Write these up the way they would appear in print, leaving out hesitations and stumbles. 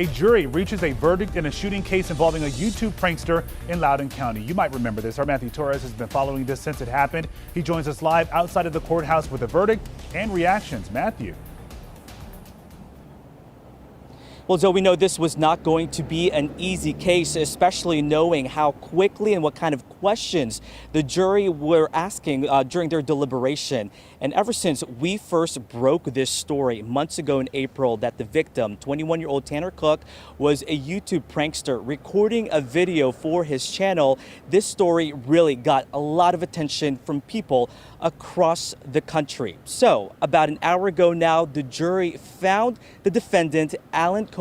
A jury reaches a verdict in a shooting case involving a YouTube prankster in Loudoun County. You might remember this. Our Matthew Torres has been following this since it happened. He joins us live outside of the courthouse with a verdict and reactions. Matthew. Well, Zoe, we know this was not going to be an easy case, especially knowing how quickly and what kind of questions the jury were asking during their deliberation. And ever since we first broke this story months ago in April that the victim, 21-year-old Tanner Cook, was a YouTube prankster recording a video for his channel, this story really got a lot of attention from people across the country. So about an hour ago now, the jury found the defendant, Alan Colie,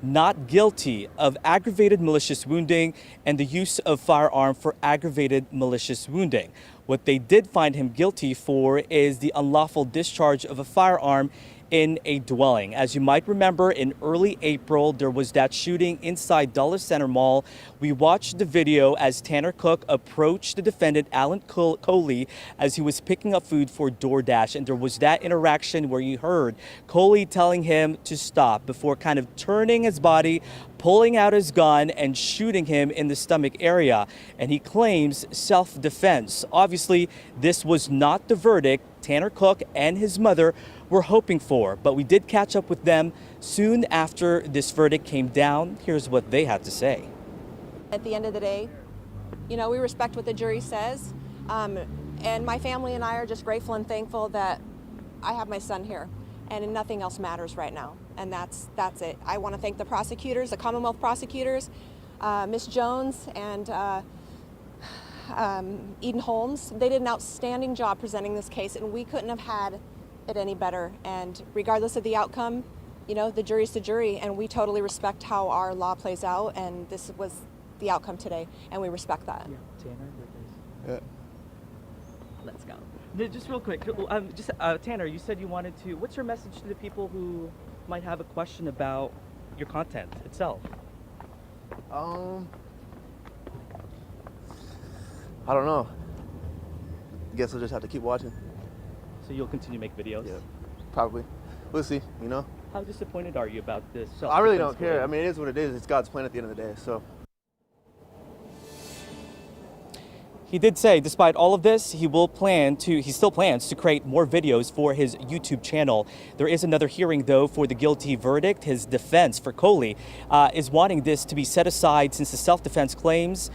not guilty of aggravated malicious wounding and the use of firearm for aggravated malicious wounding. What they did find him guilty for is the unlawful discharge of a firearm in a dwelling. As you might remember, in early April, there was that shooting inside Dulles Center Mall. We watched the video as Tanner Cook approached the defendant, Alan Colie, as he was picking up food for DoorDash. And there was that interaction where you heard Colie telling him to stop before kind of turning his body, pulling out his gun and shooting him in the stomach area. And he claims self-defense. Obviously, this was not the verdict Tanner Cook and his mother were hoping for, but we did catch up with them soon after this verdict came down. Here's what they had to say. At the end of the day, you know, we respect what the jury says, and my family and I are just grateful and thankful that I have my son here, and nothing else matters right now, and that's it. I want to thank the prosecutors, the Commonwealth prosecutors, Miss Jones and Eden Holmes. They did an outstanding job presenting this case, and we couldn't have had it any better. And regardless of the outcome, you know, the jury's the jury, and we totally respect how our law plays out, and this was the outcome today, and we respect that. Yeah, Tanner, Yeah. let's go. Just real quick, Tanner, you said you wanted to, what's your message to the people who might have a question about your content itself? I don't know. Guess we'll just have to keep watching. So you'll continue to make videos? Yeah, probably. We'll see, you know? How disappointed are you about this? I really don't care. I mean, it is what it is. It's God's plan at the end of the day, so. He did say, despite all of this, he still plans to create more videos for his YouTube channel. There is another hearing, though, for the guilty verdict. His defense for Colie is wanting this to be set aside since the self-defense claims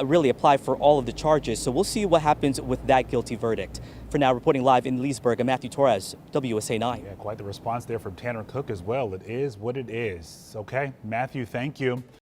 really apply for all of the charges. So we'll see what happens with that guilty verdict. For now, reporting live in Leesburg, I'm Matthew Torres, WSA 9. Yeah, quite the response there from Tanner Cook as well. It is what it is. Okay, Matthew, thank you.